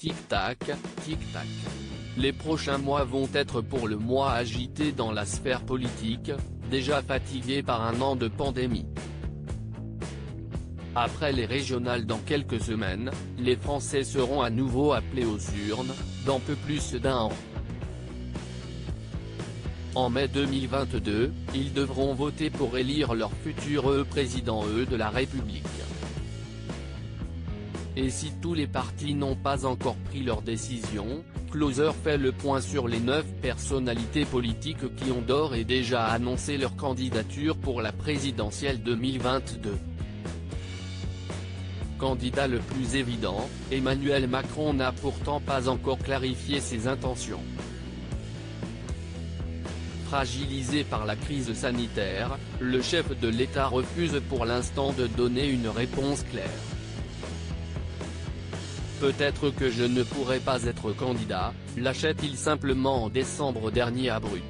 Tic-tac, tic-tac. Les prochains mois vont être pour le moins agités dans la sphère politique, déjà fatiguée par un an de pandémie. Après les régionales dans quelques semaines, les Français seront à nouveau appelés aux urnes, dans peu plus d'un an. En mai 2022, ils devront voter pour élire leur futur président de la République. Et si tous les partis n'ont pas encore pris leur décision, Closer fait le point sur les 9 personnalités politiques qui ont d'ores et déjà annoncé leur candidature pour la présidentielle 2022. Candidat le plus évident, Emmanuel Macron n'a pourtant pas encore clarifié ses intentions. Fragilisé par la crise sanitaire, le chef de l'État refuse pour l'instant de donner une réponse claire. Peut-être que je ne pourrai pas être candidat, lâchait-il simplement en décembre dernier à Brut.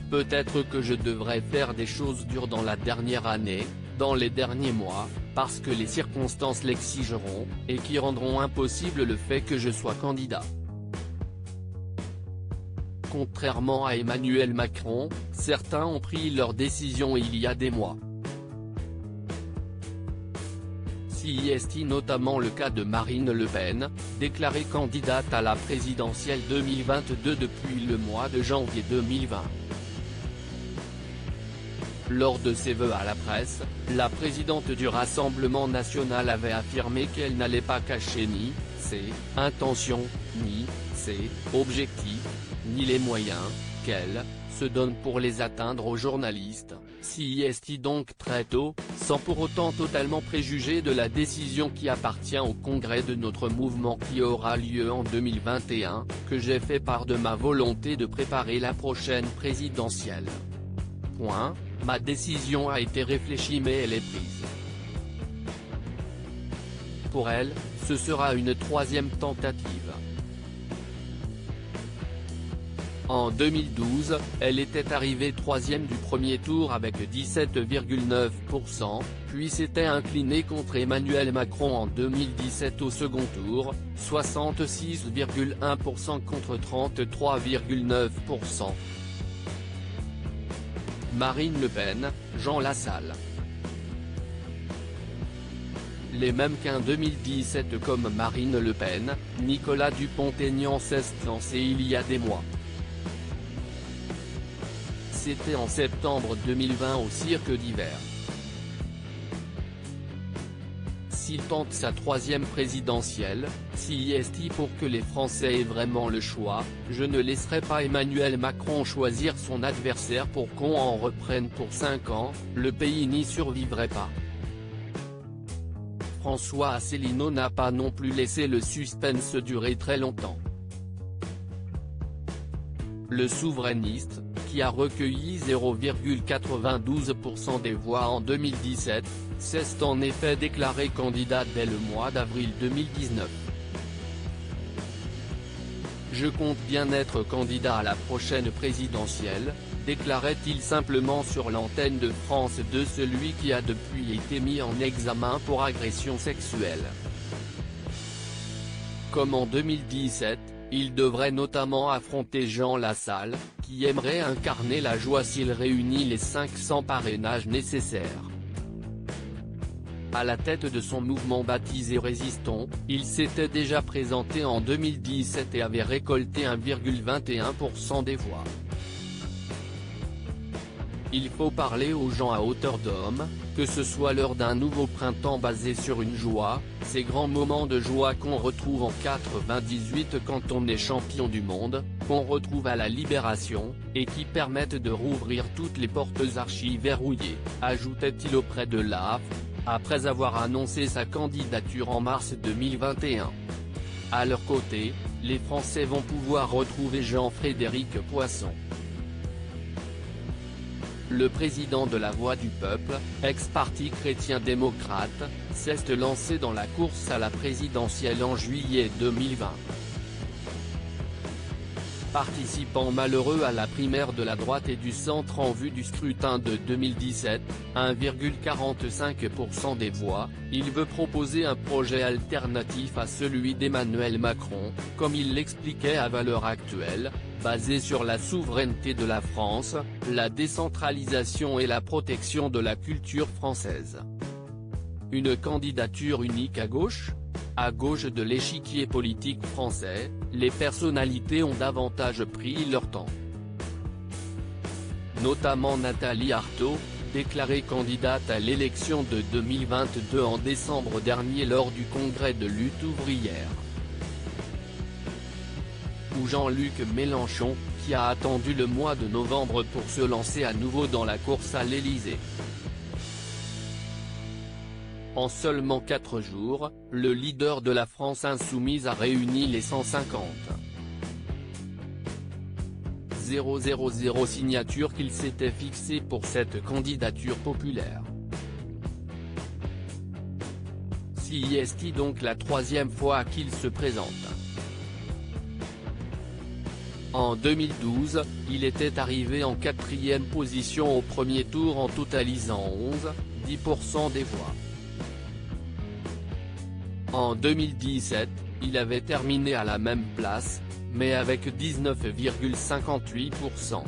Peut-être que je devrais faire des choses dures dans la dernière année, dans les derniers mois, parce que les circonstances l'exigeront, et qui rendront impossible le fait que je sois candidat. Contrairement à Emmanuel Macron, certains ont pris leur décision il y a des mois. C'est notamment le cas de Marine Le Pen, déclarée candidate à la présidentielle 2022 depuis le mois de janvier 2020. Lors de ses vœux à la presse, la présidente du Rassemblement national avait affirmé qu'elle n'allait pas cacher ni ses intentions, ni ses objectifs, ni les moyens qu'elle se donne pour les atteindre aux journalistes. C'est donc très tôt, sans pour autant totalement préjuger de la décision qui appartient au congrès de notre mouvement qui aura lieu en 2021, que j'ai fait part de ma volonté de préparer la prochaine présidentielle. Ma décision a été réfléchie mais elle est prise. Pour elle, ce sera une 3e tentative. En 2012, elle était arrivée 3e du premier tour avec 17,9%, puis s'était inclinée contre Emmanuel Macron en 2017 au second tour, 66,1% contre 33,9%. Marine Le Pen, Jean Lassalle. Les mêmes qu'en 2017 comme Marine Le Pen, Nicolas Dupont-Aignan s'est lancé il y a des mois. C'était en septembre 2020 au Cirque d'hiver. S'il tente sa 3e présidentielle, c'est pour que les Français aient vraiment le choix, je ne laisserai pas Emmanuel Macron choisir son adversaire pour qu'on en reprenne pour 5 ans, le pays n'y survivrait pas. François Asselineau n'a pas non plus laissé le suspense durer très longtemps. Le souverainiste, qui a recueilli 0,92% des voix en 2017, s'est en effet déclaré candidat dès le mois d'avril 2019. Je compte bien être candidat à la prochaine présidentielle, déclarait-il simplement sur l'antenne de France 2, celui qui a depuis été mis en examen pour agression sexuelle. Comme en 2017, il devrait notamment affronter Jean Lassalle, qui aimerait incarner la joie s'il réunit les 500 parrainages nécessaires. À la tête de son mouvement baptisé Résistons, il s'était déjà présenté en 2017 et avait récolté 1,21% des voix. Il faut parler aux gens à hauteur d'homme, que ce soit lors d'un nouveau printemps basé sur une joie, ces grands moments de joie qu'on retrouve en 98 quand on est champion du monde, qu'on retrouve à la Libération, et qui permettent de rouvrir toutes les portes archi-verrouillées, ajoutait-il auprès de l'AFP, après avoir annoncé sa candidature en mars 2021. À leur côté, les Français vont pouvoir retrouver Jean-Frédéric Poisson. Le président de la Voix du Peuple, ex-parti chrétien-démocrate, s'est lancé dans la course à la présidentielle en juillet 2020. participants malheureux à la primaire de la droite et du centre en vue du scrutin de 2017, 1,45% des voix, il veut proposer un projet alternatif à celui d'Emmanuel Macron, comme il l'expliquait à Valeurs Actuelles, basé sur la souveraineté de la France, la décentralisation et la protection de la culture française. Une candidature unique à gauche ? À gauche de l'échiquier politique français, les personnalités ont davantage pris leur temps. Notamment Nathalie Arthaud, déclarée candidate à l'élection de 2022 en décembre dernier lors du congrès de lutte ouvrière. Ou Jean-Luc Mélenchon, qui a attendu le mois de novembre pour se lancer à nouveau dans la course à l'Élysée. En seulement 4 jours, le leader de la France insoumise a réuni les 150 000 signatures qu'il s'était fixées pour cette candidature populaire. C'est donc la 3e fois qu'il se présente. En 2012, il était arrivé en 4e position au premier tour en totalisant 11,10% des voix. En 2017, il avait terminé à la même place, mais avec 19,58%.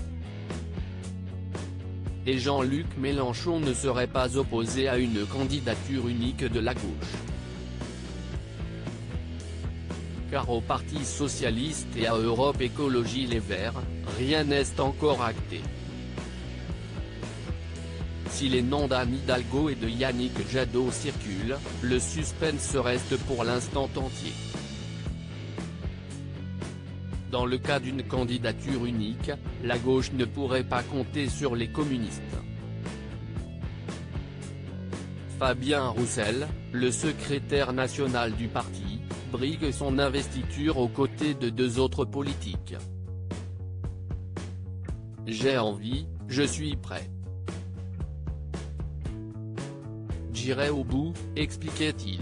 Et Jean-Luc Mélenchon ne serait pas opposé à une candidature unique de la gauche. Car au Parti Socialiste et à Europe Écologie Les Verts, rien n'est encore acté. Si les noms d'Anne Hidalgo et de Yannick Jadot circulent, le suspense reste pour l'instant entier. Dans le cas d'une candidature unique, la gauche ne pourrait pas compter sur les communistes. Fabien Roussel, le secrétaire national du parti, brigue son investiture aux côtés de 2 autres politiques. J'ai envie, je suis prêt. J'irai au bout, expliquait-il.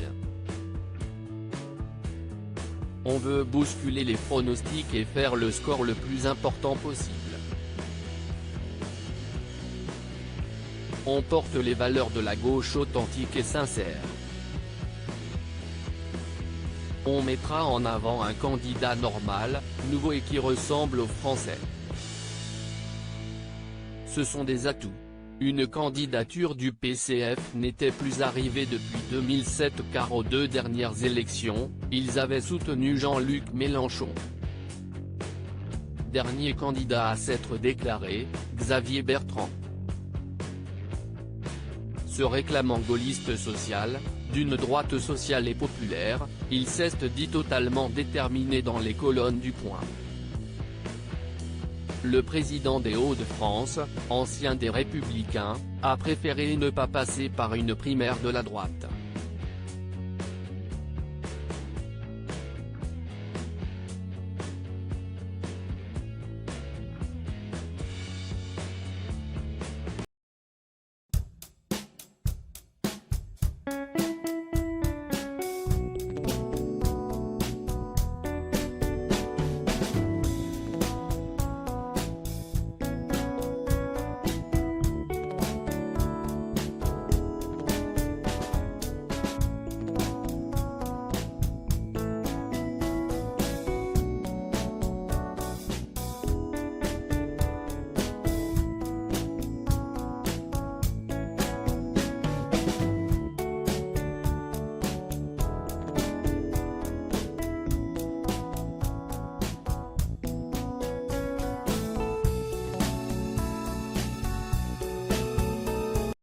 On veut bousculer les pronostics et faire le score le plus important possible. On porte les valeurs de la gauche authentique et sincère. On mettra en avant un candidat normal, nouveau et qui ressemble aux Français. Ce sont des atouts. Une candidature du PCF n'était plus arrivée depuis 2007 car aux 2 dernières élections, ils avaient soutenu Jean-Luc Mélenchon. Dernier candidat à s'être déclaré, Xavier Bertrand. Se réclamant gaulliste social, d'une droite sociale et populaire, il s'est dit totalement déterminé dans les colonnes du Point. Le président des Hauts-de-France, ancien des Républicains, a préféré ne pas passer par une primaire de la droite.